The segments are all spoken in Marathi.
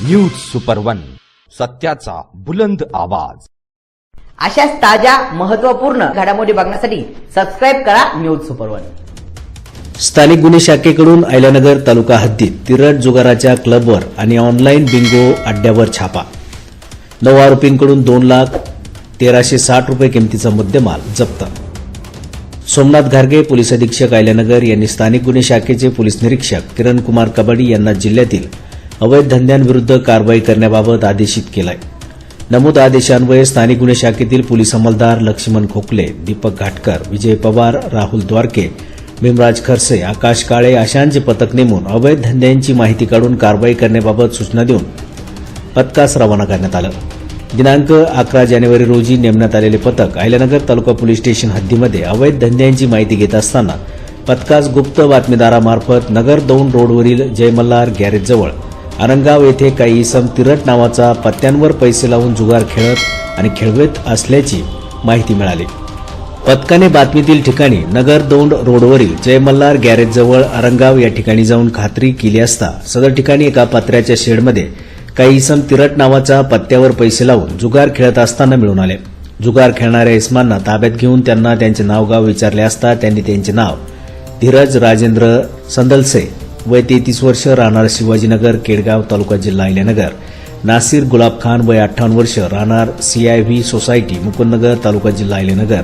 न्यूज सुपर वन, सत्याचा बुलंद आवाज। अशाच ताज्या महत्त्वपूर्ण घडामोडी बघण्यासाठी सबस्क्राइब करा न्यूज सुपर वन। स्थानिक गुन्हे शाखेकडून अहिल्यानगर तालुका हद्दीत तिरट जुगाराच्या क्लबवर आणि ऑनलाईन बिंगो अड्ड्यावर छापा। 9 आरोपींकडून 2,13,60 रुपये किमतीचा मुद्देमाल जप्त। सोमनाथ घारगे पोलीस अधीक्षक अहिल्यानगर यांनी स्थानिक गुन्हे शाखेचे पोलीस निरीक्षक किरण कुमार कबाडी यांना जिल्ह्यातील अवैध धंद्यांविरुद्ध कारवाई करण्याबाबत आदेशित केलाय। नमूद आदेशान्वये स्थानिक गुन्हे शाखेतील पोलीस अंमलदार लक्ष्मण खोकले, दीपक घाटकर, विजय पवार, राहुल द्वारके, भीमराज खरसे, आकाश काळे अशांचे पथक नेमून अवैध धंद्यांची माहिती काढून कारवाई करण्याबाबत सूचना देऊन पथकास रवाना करण्यात आलं। दिनांक 11 जानेवारी रोजी नेमण्यात आलेले पथक अहिल्यानगर तालुका पोलीस स्टेशन हद्दीमध्ये अवैध धंद्यांची माहिती घेत असताना पथकास गुप्त बातमीदारामार्फत नगर 2 रोडवरील जय मल्हार गॅरेजजवळ आरंगाव येथे काही इसम तिरट नावाचा पत्त्यांवर पैसे लावून जुगार खेळत आणि खेळवत असल्याची माहिती मिळाली। पथकाने बातमीतील ठिकाणी नगर 2 रोडवरील जय मल्हार गॅरेजजवळ आरंगाव या ठिकाणी जाऊन खात्री केली असता सदर ठिकाणी एका पत्र्याच्या शेडमध्ये काही इसम तिरट नावाचा पत्त्यावर पैसे लावून जुगार खेळत असताना मिळून आले। जुगार खेळणाऱ्या इसमांना ताब्यात घेऊन त्यांना त्यांचे नावगाव विचारले असता त्यांनी त्यांचे नाव धीरज राजेंद्र संदलसे वय 33 वर्ष, राहणार शिवाजीनगर, केडगाव, तालुका जिल्हा अहिल्यानगर, नासिर गुलाब खान वय 58 वर्ष, राहणार CIV सोसायटी, मुकुंदनगर, तालुका जिल्हा अहिल्यानगर,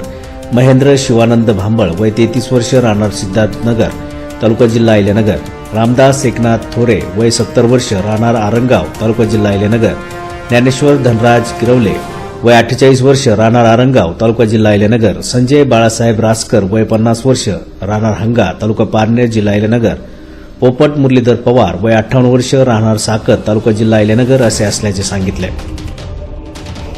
महेंद्र शिवानंद भांबळ वय 33 वर्ष, राहणार सिद्धार्थनगर, तालुका जिल्हा अहिल्यानगर, रामदास एकनाथ थोरे वय 70 वर्ष, राहणार आरंगाव, तालुका जिल्हा अहिल्यानगर, ज्ञानेश्वर धनराज किरवले वय 48 वर्ष, राहणार आरंगाव, तालुका जिल्हा अहिल्यानगर, संजय बाळासाहेब रासकर वय 50 वर्ष, राहणार हंगा, तालुका पारनेर, जिल्हा अहिल्यानगर, पोपट मुरलीधर पवार वय 58 वर्ष, राहणार साकत, तालुका जिल्हा अहिल्यानगर असे असल्याचे सांगितले।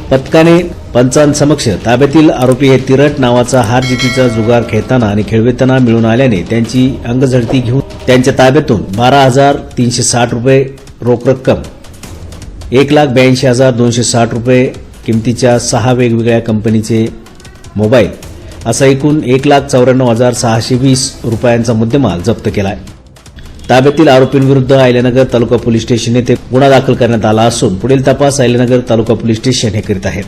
पथकाने पंचांसमक्ष ताब्यातील आरोपी हे तिरट नावाचा हारजितीचा जुगार खेळताना आणि खेळविताना मिळून आल्याने त्यांची अंगझडती घेऊन त्यांच्या ताब्यातून 12,360 रुपये रोख रक्कम, 1,82,260 रुपये किमतीच्या 6 वेगवेगळ्या कंपनीचे मोबाईल असा एकूण 1,94,620 रुपयांचा मुद्देमाल जप्त केलाय। ताब्यातील आरोपींविरुद्ध अहिल्यानगर तालुका पोलीस स्टेशन येथे गुन्हा दाखल करण्यात आला असून पुढील तपास अहिल्यानगर तालुका पोलीस स्टेशन हे करीत आहेत।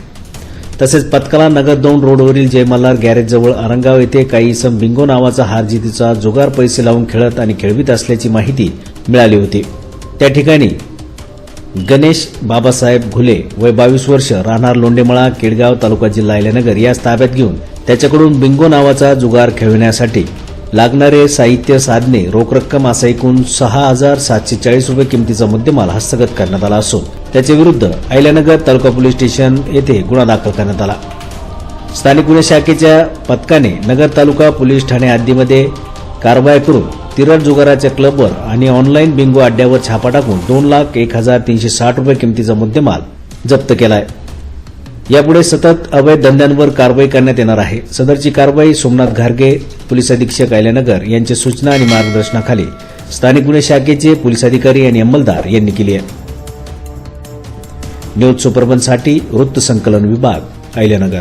तसेच पथकाला नगर 2 रोडवरील जय मल्हार गॅरेजजवळ आरंगाव येथे काही इसम बिंगो नावाचा हारजितीचा जुगार पैसे लावून खेळत आणि खेळवीत असल्याची माहिती मिळाली होती। त्या ठिकाणी गणेश बाबासाहेब घुले वय 22 वर्ष, राहणार लोंडेमळा, केडगाव, तालुका जिल्हा अहिल्यानगर यास ताब्यात घेऊन त्याच्याकडून बिंगो नावाचा जुगार खेळविण्यासाठी लागणारे साहित्य, साधने, रोख रक्कम असा एकूण 6,740 रुपये किमतीचा मुद्देमाल हस्तगत करण्यात आला असून त्याच्या विरुद्ध अहिल्यानगर तालुका पोलीस स्टेशन येथे गुन्हा दाखल करण्यात आला। स्थानिक गुन्हे शाखेच्या पथकाने नगर तालुका पोलीस ठाणे हद्दीमध्ये कारवाई करून तिरट जुगाराच्या क्लबवर आणि ऑनलाईन बिंगो अड्ड्यावर छापा टाकून 2,01,360 रुपये किमतीचा मुद्देमाल जप्त केलाय। यापुढे सतत अवैध धंद्यांवर कारवाई करण्यात येणार आहे। सदरची कारवाई सोमनाथ घारगे पोलीस अधीक्षक अहिल्यानगर यांच्या सूचना आणि मार्गदर्शनाखाली स्थानिक गुन्हे शाखेचे पोलीस अधिकारी आणि अंमलदार यांनी केली आहे। न्यूज सुपरवनसाठी वृत्त संकलन विभाग, अहिल्यानगर।